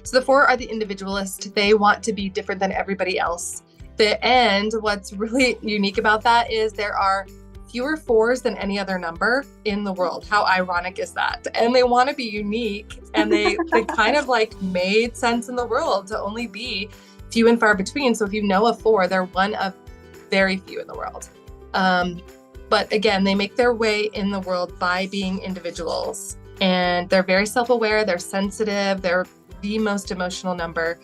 So the 4 are the individualist. They want to be different than everybody else. What's really unique about that is there are fewer 4s than any other number in the world. How ironic is that? And they want to be unique, and they kind of like made sense in the world to only be few and far between. So if you know a 4, they're one of very few in the world. But again, they make their way in the world by being individuals, and they're very self-aware, they're sensitive, they're the most emotional number.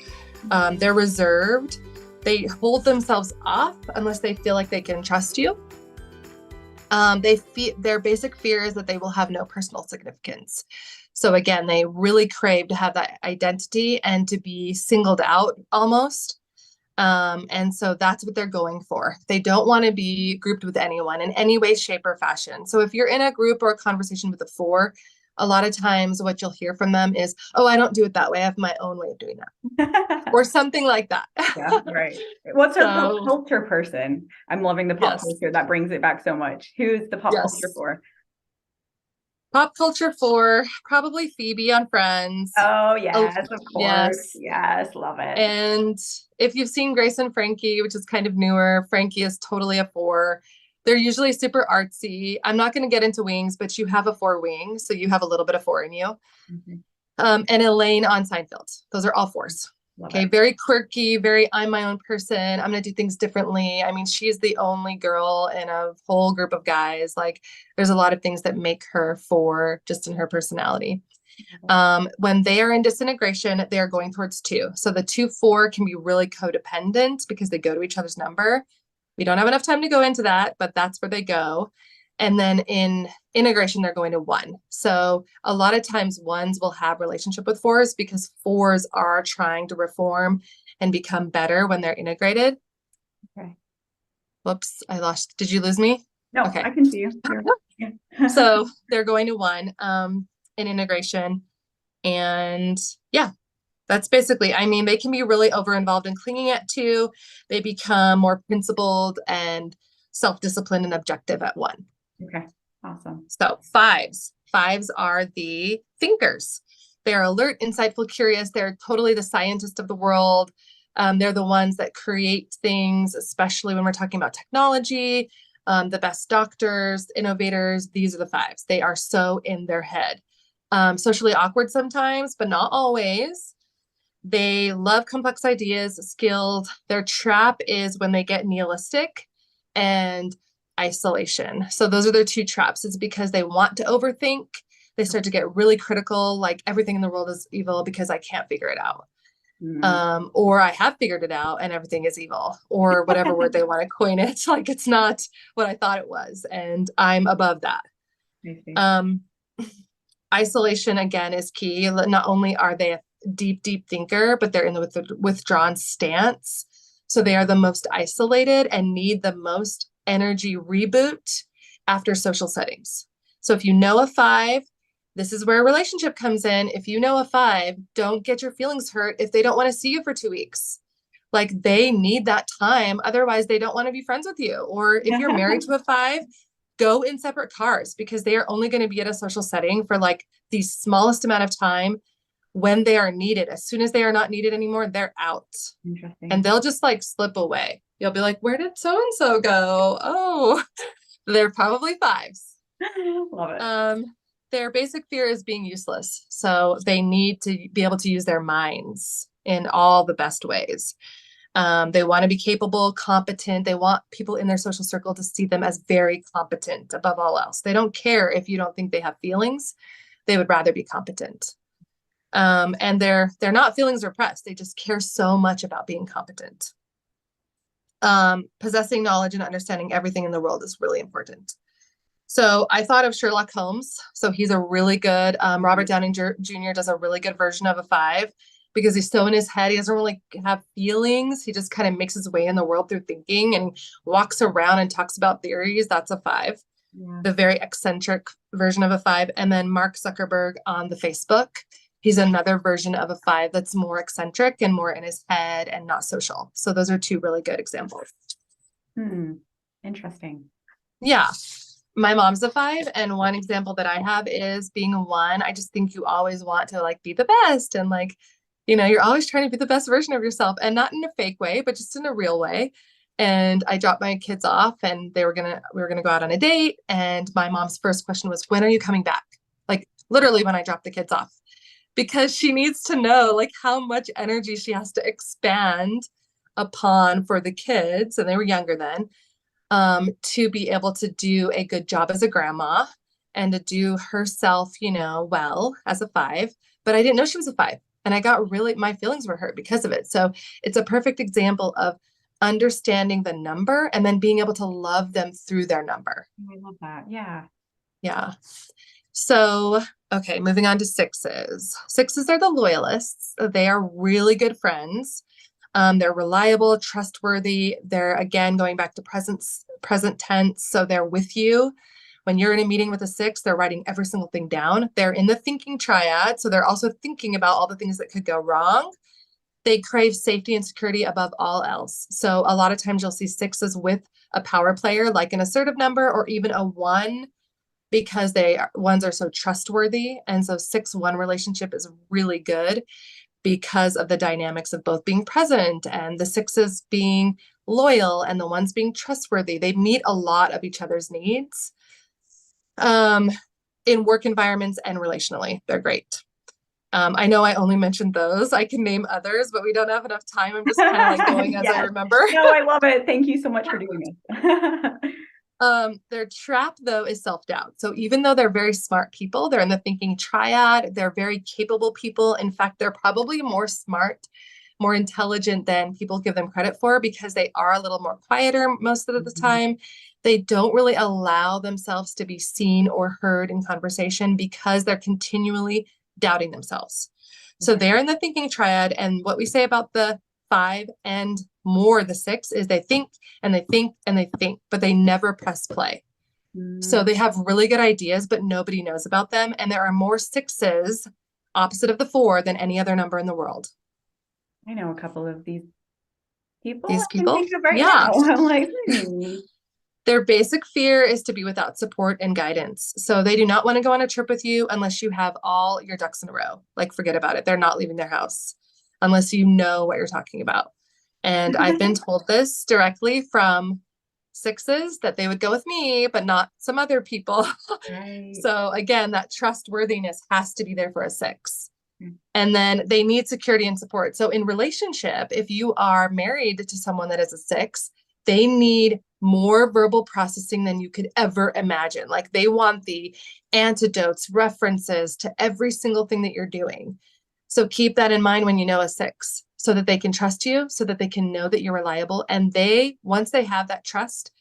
They're reserved. They hold themselves off unless they feel like they can trust you. Their basic fear is that they will have no personal significance. So again, they really crave to have that identity and to be singled out almost. And so that's what they're going for. They don't want to be grouped with anyone in any way, shape, or fashion. So if you're in a group or a conversation with a 4, a lot of times what you'll hear from them is, oh, I don't do it that way. I have my own way of doing that. Or something like that. Yeah, right. What's a pop culture person? I'm loving the pop culture. That brings it back so much. Who's the pop culture for? Pop culture for probably Phoebe on Friends. Oh, yes, of course. Yes, love it. And if you've seen Grace and Frankie, which is kind of newer, Frankie is totally a 4. They're usually super artsy. I'm not going to get into wings, but you have a 4 wing, so you have a little bit of 4 in you. Mm-hmm. And Elaine on Seinfeld. Those are all 4s. Okay, very quirky, very I'm my own person. I'm going to do things differently. I mean, she's the only girl in a whole group of guys. Like, there's a lot of things that make her 4 just in her personality. When they are in disintegration, they are going towards 2. So the 2-4 can be really codependent because they go to each other's number. We don't have enough time to go into that, but that's where they go. And then in integration, they're going to 1. So a lot of times 1s will have relationship with 4s because 4s are trying to reform and become better when they're integrated. Okay. Whoops, I lost. Did you lose me? No, okay. I can see you. So they're going to 1 in integration. And yeah, that's basically, I mean, they can be really over-involved in clinging at 2. They become more principled and self-disciplined and objective at 1. Okay, awesome. So 5s. 5s are the thinkers. They're alert, insightful, curious. They're totally the scientist of the world. They're the ones that create things, especially when we're talking about technology. The best doctors, innovators, these are the 5s. They are so in their head. Socially awkward sometimes, but not always. They love complex ideas, skilled. Their trap is when they get nihilistic and isolation. So those are their 2 traps. It's because they want to overthink. They start to get really critical, like everything in the world is evil because I can't figure it out. Or I have figured it out and everything is evil, or whatever word they want to coin it. Like, it's not what I thought it was, and I'm above that. Isolation, again, is key. Not only are they a deep thinker, but they're in the withdrawn stance. So they are the most isolated and need the most energy reboot after social settings. So if you know a 5, this is where a relationship comes in. If you know a 5, don't get your feelings hurt if they don't want to see you for 2 weeks. Like, they need that time. Otherwise, they don't want to be friends with you. Or if you're married to a 5, go in separate cars, because they are only going to be at a social setting for like the smallest amount of time when they are needed. As soon as they are not needed anymore, they're out. Interesting. And they'll just like slip away. You'll be like, where did so-and-so go? Oh, they're probably 5s. Love it. Their basic fear is being useless. So they need to be able to use their minds in all the best ways. They want to be capable, competent. They want people in their social circle to see them as very competent above all else. They don't care if you don't think they have feelings. They would rather be competent. And they're not feelings repressed. They just care so much about being competent. Possessing knowledge and understanding everything in the world is really important. So I thought of Sherlock Holmes. So he's a really good, Robert Downey Jr. does a really good version of a 5 because he's so in his head. He doesn't really have feelings. He just kind of makes his way in the world through thinking and walks around and talks about theories. That's a 5. Yeah. The very eccentric version of a 5. And then Mark Zuckerberg on the Facebook. He's another version of a 5 that's more eccentric and more in his head and not social. So those are 2 really good examples. Interesting. Yeah. My mom's a 5, and one example that I have is being a 1. I just think you always want to like be the best and like You're always trying to be the best version of yourself, and not in a fake way, but just in a real way. And I dropped my kids off, and we were gonna go out on a date. And my mom's first question was, "When are you coming back?" Like literally when I dropped the kids off, because she needs to know like how much energy she has to expand upon for the kids, and they were younger then, to be able to do a good job as a grandma and to do herself, well as a 5. But I didn't know she was a 5. And my feelings were hurt because of it. So it's a perfect example of understanding the number and then being able to love them through their number. I love that. Yeah. Yeah. So, okay, moving on to 6s. 6s are the loyalists. They are really good friends. They're reliable, trustworthy. They're, again, going back to present tense. So they're with you. When you're in a meeting with a 6, they're writing every single thing down. They're in the thinking triad. So they're also thinking about all the things that could go wrong. They crave safety and security above all else. So a lot of times you'll see 6s with a power player, like an assertive number or even a 1, because ones are so trustworthy. And so 6-1 relationship is really good because of the dynamics of both being present and the 6s being loyal and the 1s being trustworthy. They meet a lot of each other's needs in work environments and relationally. They're great. I know I only mentioned those. I can name others, but we don't have enough time. I'm just kind of like going as I remember. No, I love it. Thank you so much for doing this. Their trap, though, is self-doubt. So even though they're very smart people, they're in the thinking triad, they're very capable people. In fact, they're probably more smart, more intelligent than people give them credit for, because they are a little more quieter most of the time. They don't really allow themselves to be seen or heard in conversation because they're continually doubting themselves. So they're in the thinking triad. And what we say about the 5 and more the 6 is they think and they think and they think, but they never press play. So they have really good ideas, but nobody knows about them. And there are more 6s opposite of the 4 than any other number in the world. I know a couple of these people. These people? I can think of right now. I'm like, Their basic fear is to be without support and guidance. So they do not want to go on a trip with you unless you have all your ducks in a row. Like, forget about it. They're not leaving their house unless you know what you're talking about. And I've been told this directly from 6s that they would go with me, but not some other people. Right. So again, that trustworthiness has to be there for a 6. And then they need security and support. So in relationship, if you are married to someone that is a 6, they need more verbal processing than you could ever imagine. Like, they want the antidotes, references to every single thing that you're doing. So keep that in mind when you know a 6, so that they can trust you, so that they can know that you're reliable. And once they have that trust,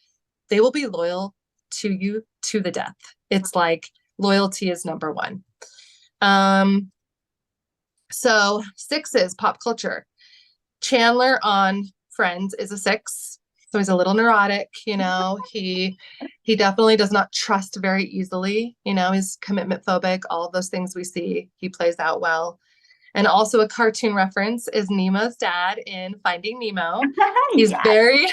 they will be loyal to you to the death. It's like loyalty is number 1. So 6s, pop culture. Chandler on Friends is a 6. So he's a little neurotic, he definitely does not trust very easily, he's commitment phobic, all of those things we see, he plays out well. And also a cartoon reference is Nemo's dad in Finding Nemo. He's very,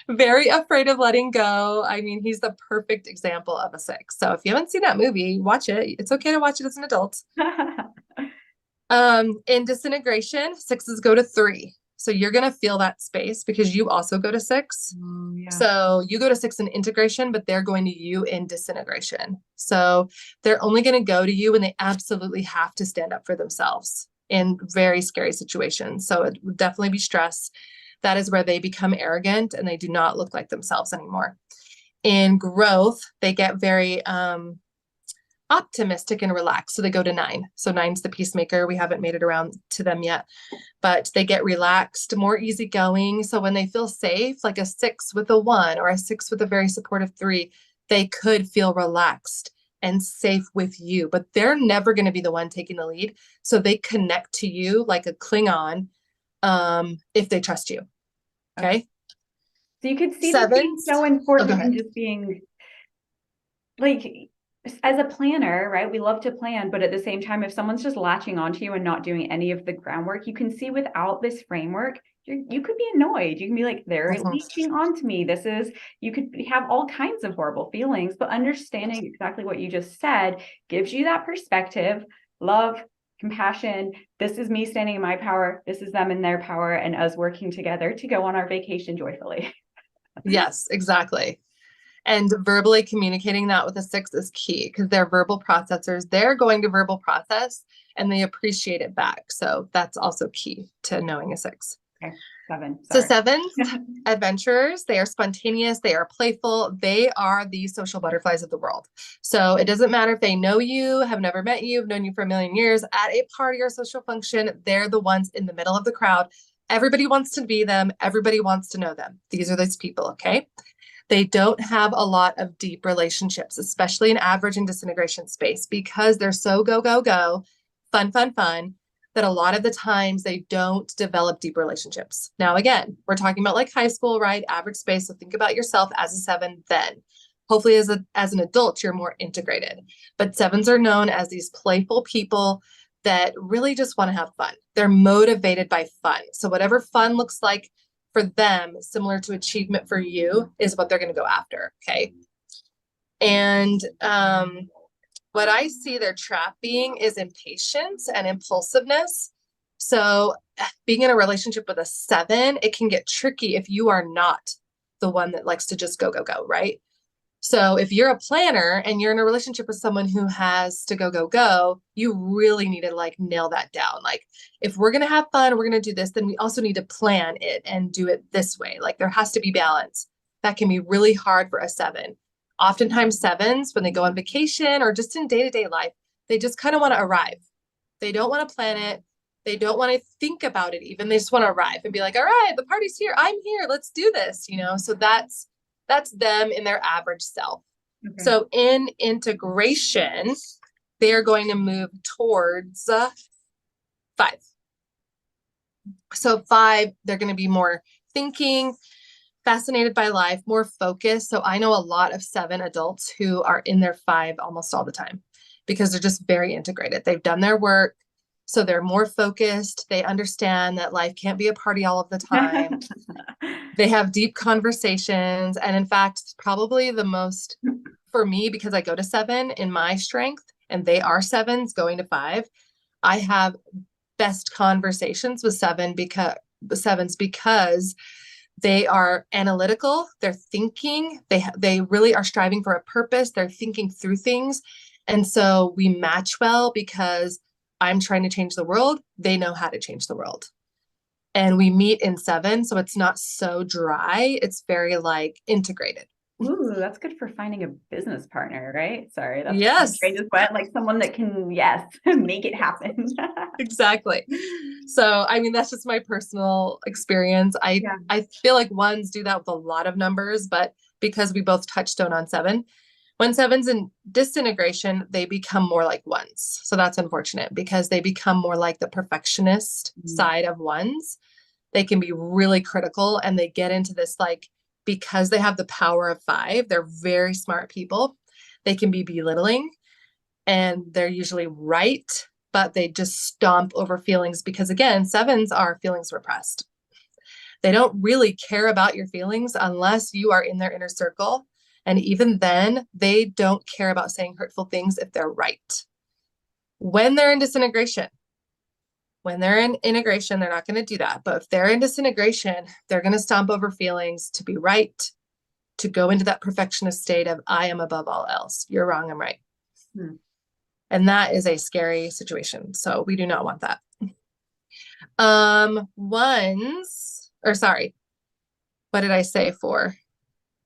very afraid of letting go. I mean, he's the perfect example of a 6. So if you haven't seen that movie, watch it. It's okay to watch it as an adult. In disintegration, 6s go to 3. So you're going to feel that space because you also go to 6. So you go to 6 in integration, but they're going to you in disintegration. So they're only going to go to you when they absolutely have to stand up for themselves in very scary situations. So it would definitely be stress. That is where they become arrogant and they do not look like themselves anymore. In growth, they get very optimistic and relaxed. So they go to 9. So 9's the peacemaker. We haven't made it around to them yet, but they get relaxed, more easygoing. So when they feel safe, like a 6 with a 1 or a 6 with a very supportive 3, they could feel relaxed and safe with you, but they're never going to be the one taking the lead. So they connect to you like a Klingon, if they trust you. Okay. So you could see this being so important and just being like, as a planner, right? We love to plan, but at the same time, if someone's just latching onto you and not doing any of the groundwork, you can see without this framework, you could be annoyed. You can be like, they're leeching onto me. You could have all kinds of horrible feelings, but understanding exactly what you just said gives you that perspective, love, compassion. This is me standing in my power. This is them in their power, and us working together to go on our vacation joyfully. Yes, exactly. And verbally communicating that with a 6 is key because they're verbal processors. They're going to verbal process and they appreciate it back. So that's also key to knowing a 6. Okay. 7. So Sorry. 7s, adventurers, they are spontaneous, they are playful, they are the social butterflies of the world. So it doesn't matter if they know you, have never met you, have known you for a million years, at a party or social function, they're the ones in the middle of the crowd. Everybody wants to be them. Everybody wants to know them. These are those people, okay? They don't have a lot of deep relationships, especially in average and disintegration space, because they're so go, go, go, fun, fun, fun, that a lot of the times they don't develop deep relationships. Now, again, we're talking about like high school, right? Average space. So think about yourself as a 7 then. Hopefully as an adult, you're more integrated. But 7s are known as these playful people that really just want to have fun. They're motivated by fun. So whatever fun looks like for them, similar to achievement for you, is what they're going to go after. Okay. And what I see their trap being is impatience and impulsiveness. So being in a relationship with a 7, it can get tricky if you are not the one that likes to just go, go, go, right? So if you're a planner and you're in a relationship with someone who has to go, go, go, you really need to like nail that down. Like if we're going to have fun, we're going to do this, then we also need to plan it and do it this way. Like there has to be balance. That can be really hard for a 7. Oftentimes 7s, when they go on vacation or just in day-to-day life, they just kind of want to arrive. They don't want to plan it. They don't want to think about it even. They just want to arrive and be like, all right, the party's here. I'm here. Let's do this. So that's them in their average self. Okay. So in integration, they are going to move towards 5. So 5, they're going to be more thinking, fascinated by life, more focused. So I know a lot of 7 adults who are in their 5 almost all the time because they're just very integrated. They've done their work. So they're more focused. They understand that life can't be a party all of the time. They have deep conversations. And in fact, probably the most for me, because I go to 7 in my strength and they are 7s going to 5, I have best conversations with 7 because 7s because they are analytical, they're thinking, they really are striving for a purpose, they're thinking through things. And so we match well because I'm trying to change the world, they know how to change the world. And we meet in 7, so it's not so dry, it's very like integrated. Ooh, that's good for finding a business partner, right? Sorry, that's yes, but like someone that can, make it happen. Exactly. So, I mean, that's just my personal experience. I feel like 1s do that with a lot of numbers, but because we both touchstone on 7, when 7's in disintegration, they become more like 1s. So that's unfortunate because they become more like the perfectionist side of 1s. They can be really critical and they get into this like, because they have the power of 5, they're very smart people. They can be belittling and they're usually right, but they just stomp over feelings because again, 7s are feelings repressed. They don't really care about your feelings unless you are in their inner circle. And even then, they don't care about saying hurtful things if they're right. When they're in disintegration, when they're in integration, they're not going to do that. But if they're in disintegration, they're going to stomp over feelings to be right, to go into that perfectionist state of I am above all else. You're wrong, I'm right. And that is a scary situation. So we do not want that. 1s, or sorry, what did I say for?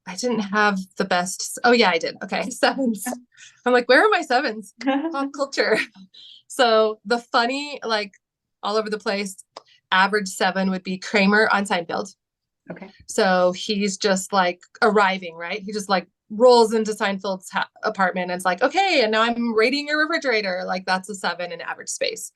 I didn't have the best. Oh yeah, I did. Okay. 7s. I'm like, where are my 7s? Pop culture. So the funny, like all over the place, average 7 would be Kramer on Seinfeld. Okay. So he's just like arriving, right? He just like rolls into Seinfeld's apartment and it's like, okay, and now I'm raiding your refrigerator. Like that's a 7 in average space.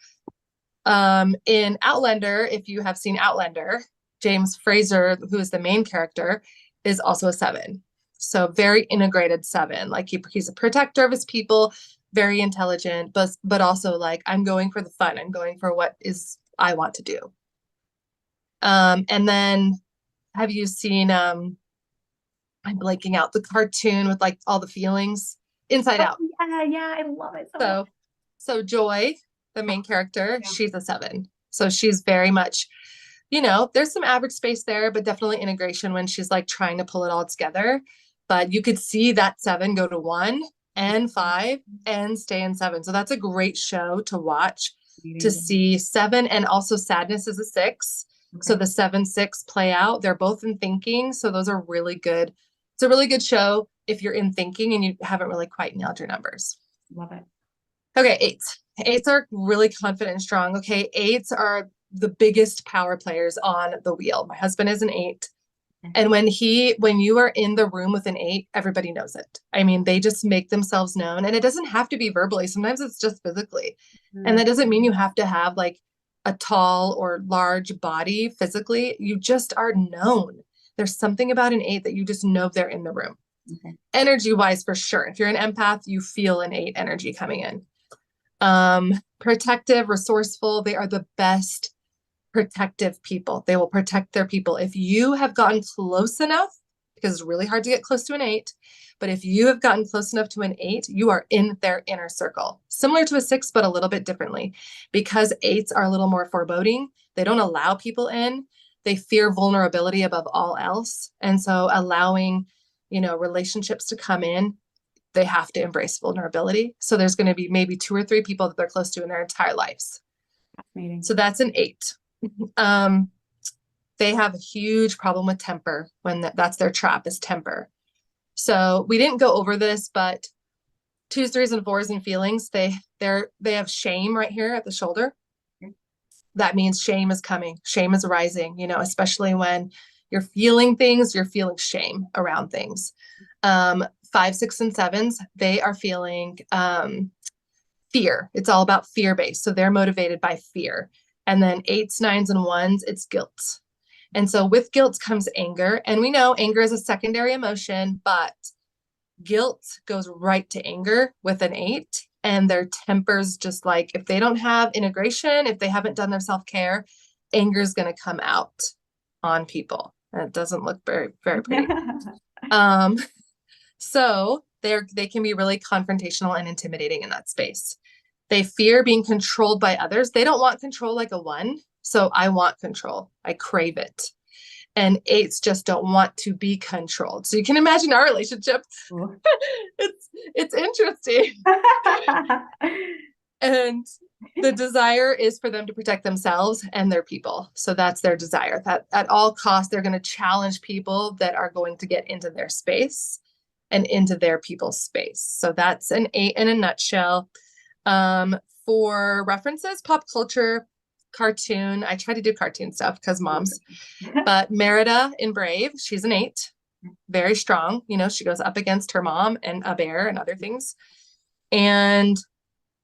In Outlander, if you have seen Outlander, James Fraser, who is the main character, is also a 7. So very integrated 7. Like he's a protector of his people, very intelligent, but also like I'm going for the fun. I'm going for what is I want to do. And then have you seen I'm blanking out the cartoon with like all the feelings Inside Out? Yeah, I love it so much. So Joy, the main character, she's a 7. So she's very much, you know, there's some average space there, but definitely integration when she's like trying to pull it all together. But you could see that 7 go to 1 and 5 and stay in 7. So that's a great show to watch, to see 7. And also Sadness is a 6. So the 7-6 play out. They're both in thinking. So those are really good. It's a really good show if you're in thinking and you haven't really quite nailed your numbers. Love it. Okay, 8s. 8s are really confident and strong. Okay, 8s are the biggest power players on the wheel. My husband is an 8. And when you are in the room with an 8, everybody knows it. I mean, they just make themselves known, and it doesn't have to be verbally. Sometimes it's just physically. And that doesn't mean you have to have like a tall or large body physically. You just are known. There's something about an 8 that you just know they're in the room. Energy wise, for sure. If you're an empath, you feel an 8 energy coming in. Protective, resourceful. They are the best protective people. They will protect their people. If you have gotten close enough, because it's really hard to get close to an 8, but if you have gotten close enough to an 8, you are in their inner circle. Similar to a 6, but a little bit differently, because 8s are a little more foreboding. They don't allow people in. They fear vulnerability above all else. And so allowing, you know, relationships to come in, they have to embrace vulnerability. So there's going to be maybe 2 or 3 people that they're close to in their entire lives. Fascinating. So that's an 8. They have a huge problem with temper when that's their trap, is temper. So we didn't go over this, but 2s, 3s, and 4s and feelings, they have shame right here at the shoulder. That means shame is coming. Shame is rising, you know, especially when you're feeling things, you're feeling shame around things. 5, 6, and 7s, they are feeling fear. It's all about fear-based. So they're motivated by fear. And then 8s, 9s, and 1s, it's guilt. And so with guilt comes anger. And we know anger is a secondary emotion, but guilt goes right to anger with an 8. And their tempers, just like if they don't have integration, if they haven't done their self-care, anger is going to come out on people. And it doesn't look very, very pretty. So they can be really confrontational and intimidating in that space. They fear being controlled by others. They don't want control like a 1. So I want control. I crave it. And 8s just don't want to be controlled. So you can imagine our relationship. It's interesting. And the desire is for them to protect themselves and their people. So that's their desire, that at all costs, they're going to challenge people that are going to get into their space and into their people's space. So that's an 8 in a nutshell. For references, pop culture, cartoon. I try to do cartoon stuff because moms, but Merida in Brave, she's an 8, very strong. You know, she goes up against her mom and a bear and other things. And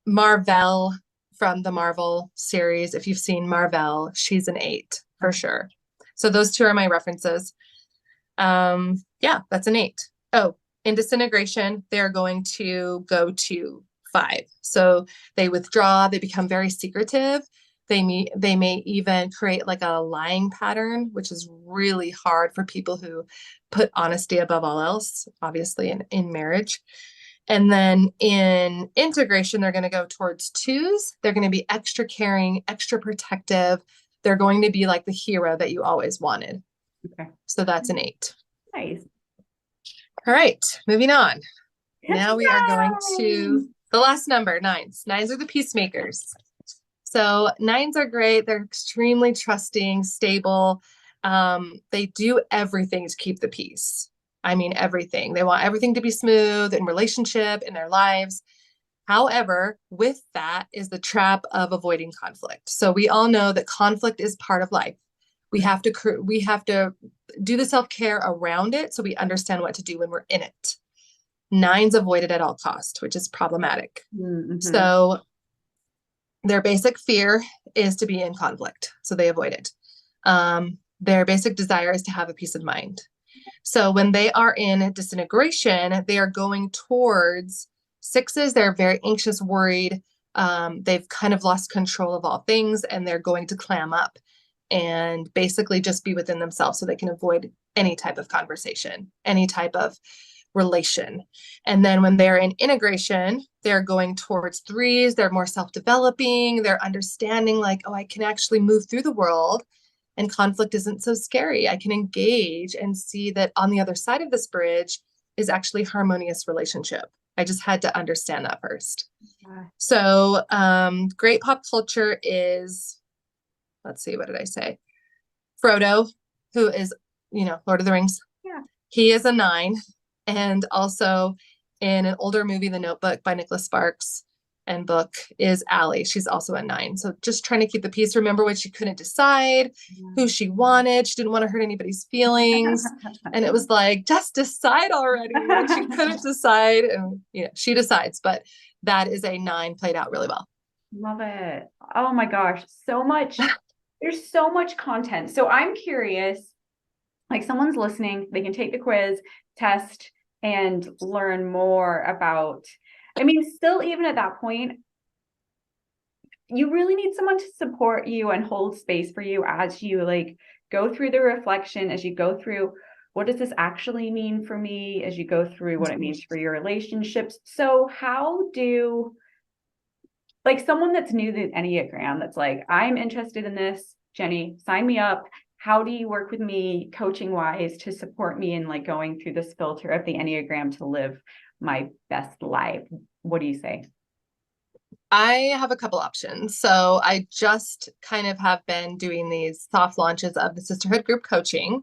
Marvel from the Marvel series, if you've seen Marvel, she's an 8 for sure. So those 2 are my references. Yeah, that's an 8. Oh, in disintegration, they're going to go to 5. So they withdraw, they become very secretive. They may even create like a lying pattern, which is really hard for people who put honesty above all else, obviously in marriage. And then in integration, they're going to go towards 2s. They're going to be extra caring, extra protective. They're going to be like the hero that you always wanted. Okay. So that's an 8. Nice. All right, moving on. Now we are going to the last number, 9s. 9s are the peacemakers. So 9s are great. They're extremely trusting, stable. They do everything to keep the peace. I mean, everything. They want everything to be smooth in relationship, in their lives. However, with that is the trap of avoiding conflict. So we all know that conflict is part of life. We have to do the self-care around it so we understand what to do when we're in it. 9s avoid it at all costs, which is problematic. Mm-hmm. So their basic fear is to be in conflict, so they avoid it. Their basic desire is to have a peace of mind. So when they are in disintegration, they are going towards 6s. They're very anxious, worried. They've kind of lost control of all things, and they're going to clam up and basically just be within themselves so they can avoid any type of conversation, any type of relation. And then when they're in integration, they're going towards threes, they're more self-developing, they're understanding like, oh, I can actually move through the world and conflict isn't so scary. I can engage and see that on the other side of this bridge is actually harmonious relationship. I just had to understand that first. Yeah. So great pop culture is, let's see, what did I say? Frodo, who is, Lord of the Rings. Yeah. He is a 9. And also in an older movie, The Notebook by Nicholas Sparks and book is Allie. She's also a 9. So just trying to keep the peace. Remember when she couldn't decide who she wanted. She didn't want to hurt anybody's feelings. And it was like, just decide already. And she couldn't decide. And she decides. But that is a 9 played out really well. Love it. Oh my gosh. So much. There's so much content. So I'm curious, like someone's listening, they can take the quiz, test, and learn more about, still even at that point, you really need someone to support you and hold space for you as you like go through the reflection, as you go through, what does this actually mean for me, as you go through what it means for your relationships. So how do, like someone that's new to the Enneagram, that's like, I'm interested in this, Jenny, sign me up. How do you work with me coaching wise to support me in like going through this filter of the Enneagram to live my best life? What do you say? I have a couple options. So I just kind of have been doing these soft launches of the sisterhood group coaching,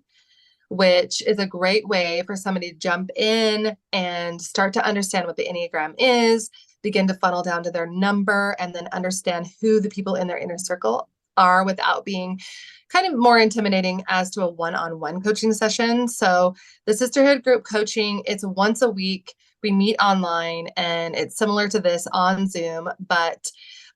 which is a great way for somebody to jump in and start to understand what the Enneagram is, begin to funnel down to their number, and then understand who the people in their inner circle are without being kind of more intimidating as to a one-on-one coaching session. So the sisterhood group coaching, it's once a week. We meet online and it's similar to this on Zoom, but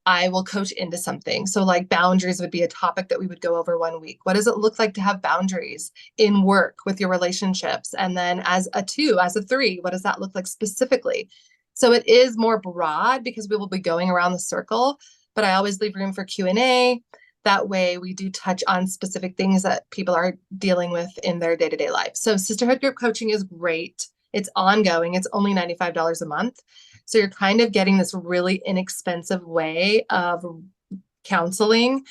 I will coach into something. So like boundaries would be a topic that we would go over one week. What does it look like to have boundaries in work with your relationships? And then as a 2, as a 3, what does that look like specifically? So it is more broad because we will be going around the circle, but I always leave room for Q&A. That way we do touch on specific things that people are dealing with in their day-to-day life. So sisterhood group coaching is great. It's ongoing. It's only $95 a month. So you're kind of getting this really inexpensive way of counseling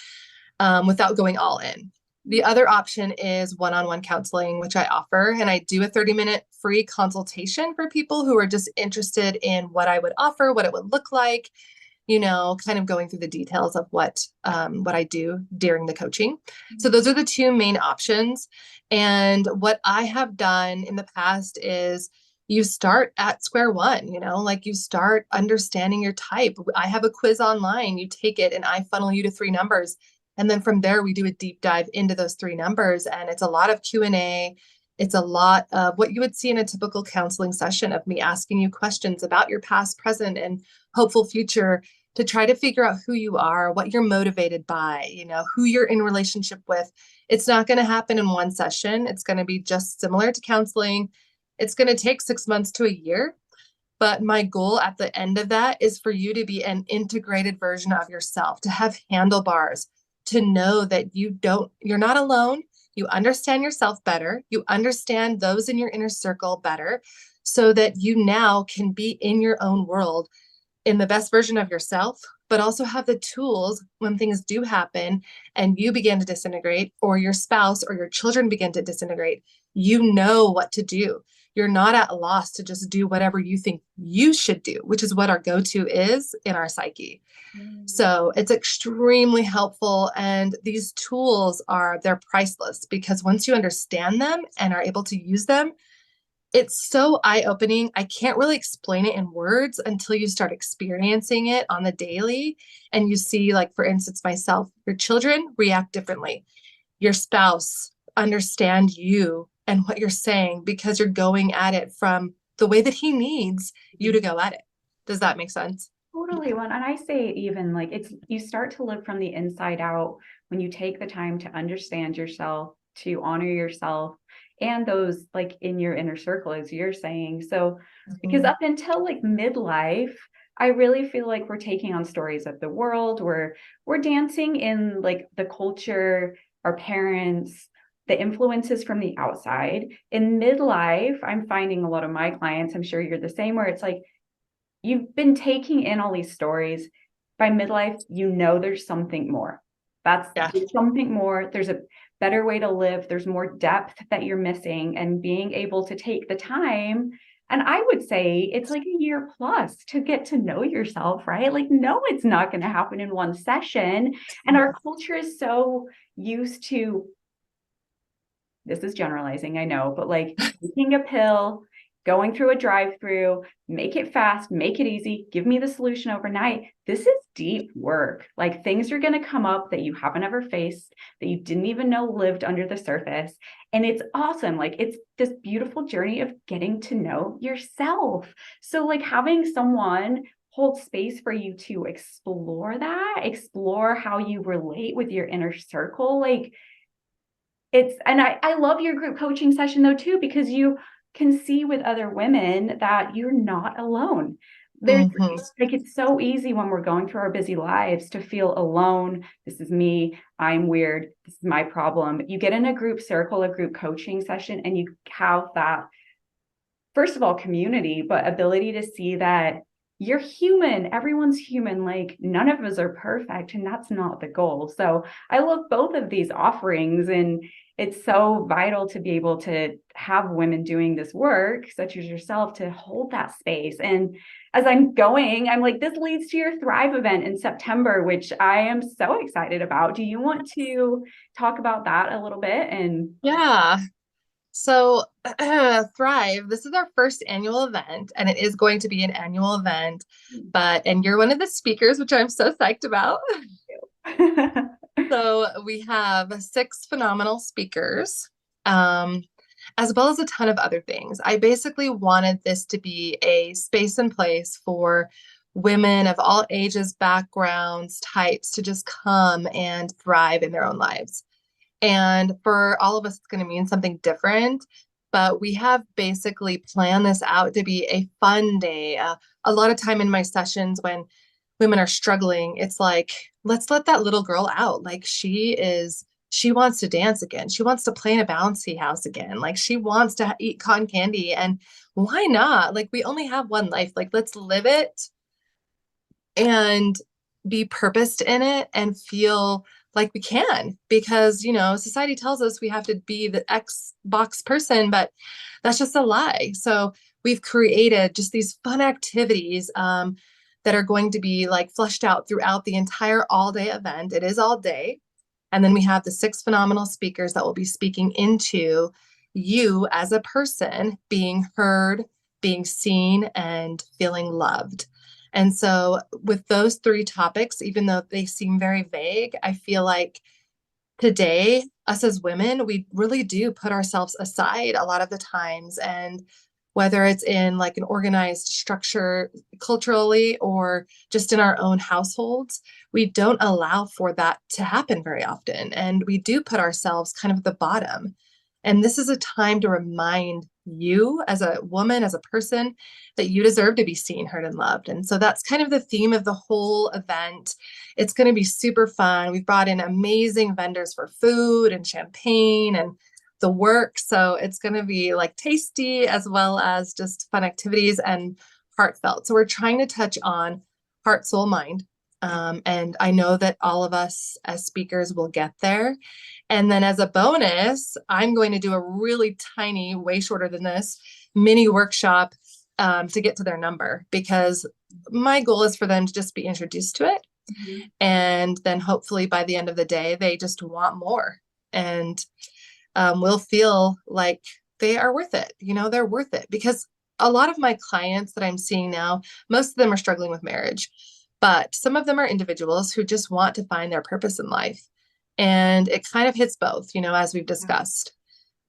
without going all in. The other option is one-on-one counseling, which I offer. And I do a 30-minute free consultation for people who are just interested in what I would offer, what it would look like, kind of going through the details of what I do during the coaching. So those are the 2 main options. And what I have done in the past is you start at square one, like you start understanding your type. I have a quiz online, you take it and I funnel you to 3 numbers. And then from there, we do a deep dive into those 3 numbers. And it's a lot of Q&A. It's a lot of what you would see in a typical counseling session of me asking you questions about your past, present, and hopeful future to try to figure out who you are, what you're motivated by, who you're in relationship with. It's not going to happen in one session. It's going to be just similar to counseling. It's going to take 6 months to a year. But my goal at the end of that is for you to be an integrated version of yourself, to have handlebars, to know that you're not alone. You understand yourself better. You understand those in your inner circle better, so that you now can be in your own world in the best version of yourself, but also have the tools when things do happen and you begin to disintegrate, or your spouse or your children begin to disintegrate. You know what to do. You're not at a loss to just do whatever you think you should do, which is what our go-to is in our psyche. So it's extremely helpful. And these tools they're priceless, because once you understand them and are able to use them, it's so eye-opening. I can't really explain it in words until you start experiencing it on the daily. And you see, like, for instance, myself, your children react differently. Your spouse understand you and what you're saying because you're going at it from the way that he needs you to go at it. Does that make sense? Totally. Well, and I say even like you start to live from the inside out when you take the time to understand yourself, to honor yourself, and those like in your inner circle, as you're saying. So, because up until like midlife, I really feel like we're taking on stories of the world. We're dancing in like the culture our parents the influences from the outside. In midlife, I'm finding a lot of my clients, I'm sure you're the same, where it's like, you've been taking in all these stories. By midlife, you know there's something more. There's something more. There's a better way to live. There's more depth that you're missing, and being able to take the time. And I would say it's like a year plus to get to know yourself, right? Like, no, it's not going to happen in one session. And our culture is so used to, this is generalizing, I know, but like taking a pill, going through a drive-through, make it fast, make it easy, give me the solution overnight. This is deep work. Like, things are going to come up that you haven't ever faced, that you didn't even know lived under the surface. And it's awesome. Like, it's this beautiful journey of getting to know yourself. So like, having someone hold space for you to explore that, explore how you relate with your inner circle, like, and I love your group coaching session though too, because you can see with other women that you're not alone. There's like, it's so easy when we're going through our busy lives to feel alone. This is me. I'm weird. This is my problem. You get in a group circle, a group coaching session, and you have that, first of all, community, but ability to see that you're human. Everyone's human. Like, none of us are perfect, and that's not the goal. So I love both of these offerings, and it's so vital to be able to have women doing this work, such as yourself, to hold that space. And as I'm like, this leads to your Thrive event in September, which I am so excited about. Do you want to talk about that a little bit? And yeah. So Thrive, this is our first annual event, and it is going to be an annual event, and you're one of the speakers, which I'm so psyched about. So we have 6 phenomenal speakers, as well as a ton of other things. I basically wanted this to be a space and place for women of all ages, backgrounds, types to just come and thrive in their own lives. And for all of us, it's going to mean something different. But we have basically planned this out to be a fun day. A lot of time in my sessions when women are struggling, it's like, let's let that little girl out. Like, she wants to dance again. She wants to play in a bouncy house again. Like, she wants to eat cotton candy. And why not? Like, we only have one life. Like, let's live it and be purposed in it and feel like we can, because, society tells us we have to be the Xbox person, but that's just a lie. So we've created just these fun activities that are going to be like fleshed out throughout the entire all-day event. It is all day. And then we have the 6 phenomenal speakers that will be speaking into you as a person being heard, being seen, and feeling loved. And so with those 3 topics, even though they seem very vague, I feel like today, us as women, we really do put ourselves aside a lot of the times. And whether it's in like an organized structure culturally or just in our own households, we don't allow for that to happen very often. And we do put ourselves kind of at the bottom. And this is a time to remind you as a woman, as a person, that you deserve to be seen, heard, and loved. And so that's kind of the theme of the whole event. It's going to be super fun. We've brought in amazing vendors for food and champagne and the work. So it's going to be like tasty as well as just fun activities and heartfelt. So we're trying to touch on heart, soul, mind. And I know that all of us as speakers will get there. And then as a bonus, I'm going to do a really tiny, way shorter than this, mini workshop to get to their number, because my goal is for them to just be introduced to it. Mm-hmm. And then hopefully by the end of the day, they just want more and will feel like they are worth it. They're worth it, because a lot of my clients that I'm seeing now, most of them are struggling with marriage, but some of them are individuals who just want to find their purpose in life. And it kind of hits both, as we've discussed.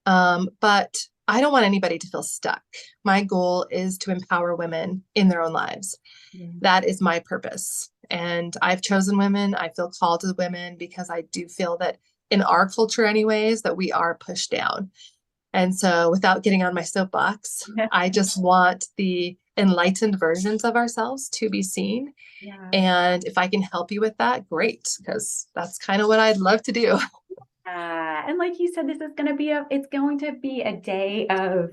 But I don't want anybody to feel stuck. My goal is to empower women in their own lives. Yeah. That is my purpose. And I've chosen women. I feel called to women because I do feel that in our culture anyways, that we are pushed down. And so without getting on my soapbox, I just want the enlightened versions of ourselves to be seen. Yeah. And if I can help you with that, great, because that's kind of what I'd love to do. And like you said, this is going to be it's going to be a day of,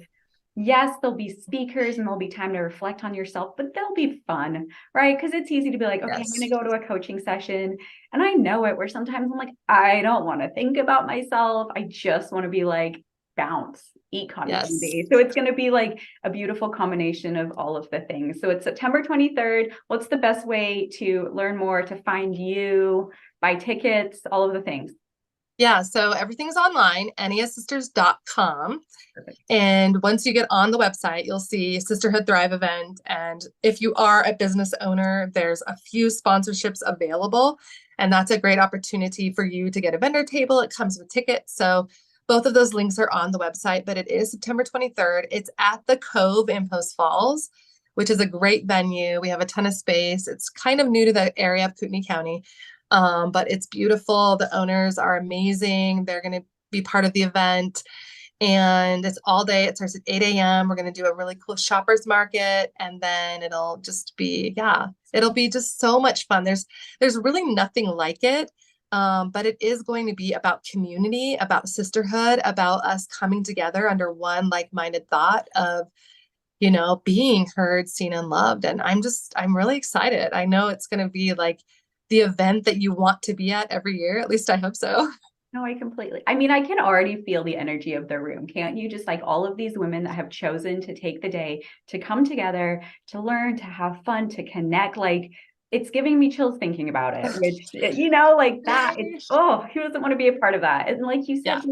yes, there'll be speakers and there'll be time to reflect on yourself, but they'll be fun, right? Because it's easy to be like, okay, I'm going to go to a coaching session. And I know it, where sometimes I'm like, I don't want to think about myself. I just want to be like, bounce, eat cotton candy. So it's going to be like a beautiful combination of all of the things. So it's September 23rd. What's the best way to learn more, to find you, buy tickets, all of the things? Yeah, so everything's online, EnneaSisters.com. Perfect. And once you get on the website, you'll see Sisterhood Thrive event. And if you are a business owner, there's a few sponsorships available. And that's a great opportunity for you to get a vendor table. It comes with tickets. So both of those links are on the website, but it is September 23rd. It's at the Cove in Post Falls, which is a great venue. We have a ton of space. It's kind of new to the area of Kootenai County. But it's beautiful. The owners are amazing. They're going to be part of the event, and it's all day. It starts at 8 a.m. We're going to do a really cool shoppers market, and then it'll just be, it'll be just so much fun. There's really nothing like it. But it is going to be about community, about sisterhood, about us coming together under one like-minded thought of, being heard, seen, and loved. And I'm really excited. I know it's going to be like the event that you want to be at every year. At least I hope so. No, I can already feel the energy of the room. Can't you? Just like all of these women that have chosen to take the day to come together, to learn, to have fun, to connect. Like, it's giving me chills thinking about it, which, like that. Who doesn't want to be a part of that? And like you said,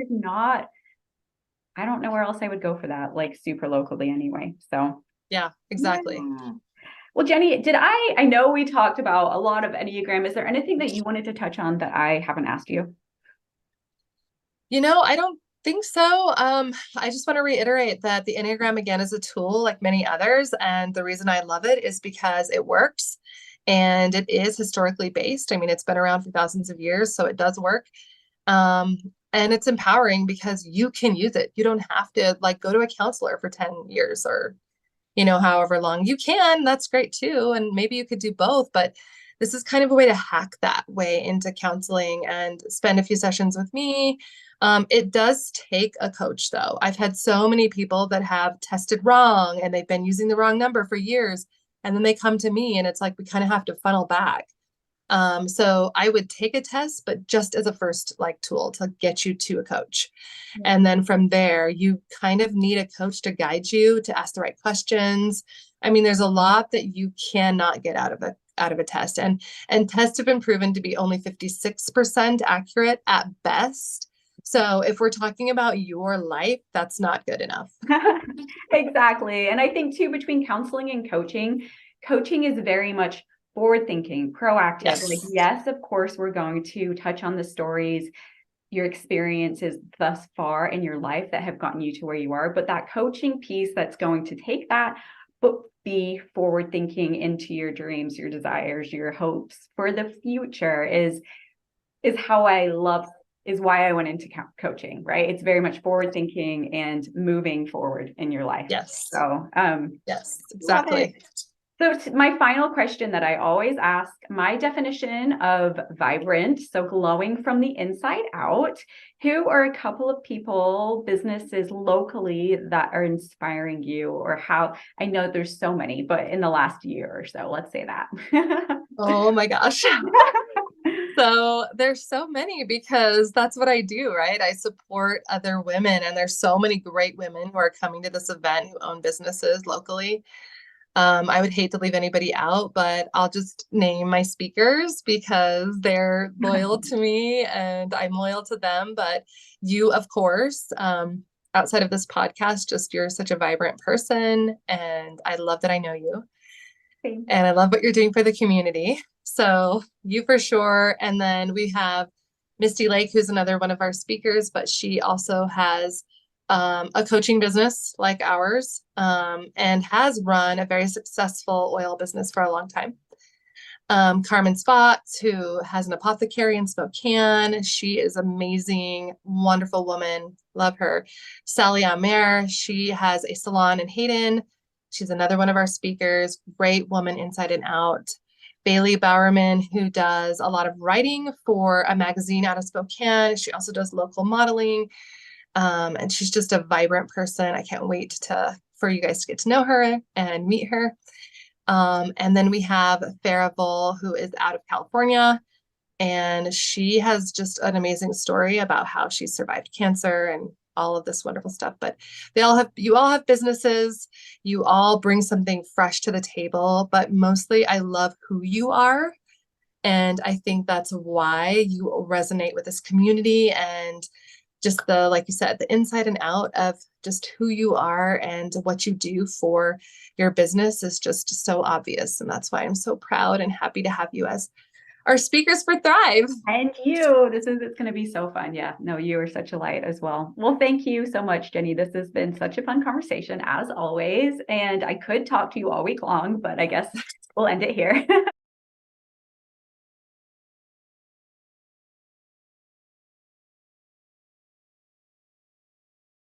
I don't know where else I would go for that, like super locally anyway. So yeah, exactly. Yeah. Well, Jenny, I know we talked about a lot of Enneagram. Is there anything that you wanted to touch on that I haven't asked you? I don't think so. I just want to reiterate that the Enneagram, again, is a tool like many others. And the reason I love it is because it works and it is historically based. I mean, it's been around for thousands of years, so it does work. And it's empowering because you can use it. You don't have to go to a counselor for 10 years or, however long. You can, that's great too. And maybe you could do both, but this is kind of a way to hack that way into counseling and spend a few sessions with me. It does take a coach, though. I've had so many people that have tested wrong and they've been using the wrong number for years. And then they come to me and it's like we kind of have to funnel back. So I would take a test, but just as a first tool to get you to a coach. Yeah. And then from there, you kind of need a coach to guide you, to ask the right questions. I mean, there's a lot that you cannot get out of a test. And tests have been proven to be only 56% accurate at best. So if we're talking about your life, that's not good enough. Exactly. And I think too, between counseling and coaching is very much forward thinking, proactive. Yes. Yes, of course, we're going to touch on the stories, your experiences thus far in your life that have gotten you to where you are, but that coaching piece that's going to take that, but be forward thinking into your dreams, your desires, your hopes for the future is why I went into coaching, right? It's very much forward thinking and moving forward in your life. Yes. So, yes, exactly. So my final question that I always ask, my definition of vibrant, so glowing from the inside out, who are a couple of people, businesses locally that are inspiring you, or how? I know there's so many, but in the last year or so, let's say that. Oh my gosh. So there's so many because that's what I do, right? I support other women, and there's so many great women who are coming to this event who own businesses locally. I would hate to leave anybody out, but I'll just name my speakers because they're loyal to me and I'm loyal to them. But you, of course, outside of this podcast, you're such a vibrant person, and I love that I know you. Thanks. And I love what you're doing for the community. So you for sure. And then we have Misty Lake, who's another one of our speakers, but she also has a coaching business like ours, and has run a very successful oil business for a long time. Carmen Spots, who has an apothecary in Spokane. She is amazing, wonderful woman. Love her. Sally Amer, she has a salon in Hayden. She's another one of our speakers. Great woman inside and out. Bailey Bowerman, who does a lot of writing for a magazine out of Spokane. She also does local modeling. And she's just a vibrant person. I can't wait for you guys to get to know her and meet her. And then we have Farival, who is out of California, and she has just an amazing story about how she survived cancer and all of this wonderful stuff. But you all have businesses, you all bring something fresh to the table, but mostly I love who you are. And I think that's why you resonate with this community, and just like you said, the inside and out of just who you are and what you do for your business is just so obvious. And that's why I'm so proud and happy to have you as our speakers for Thrive. And it's going to be so fun. Yeah, no, you are such a light as well. Well, thank you so much, Jenny. This has been such a fun conversation as always. And I could talk to you all week long, but I guess we'll end it here.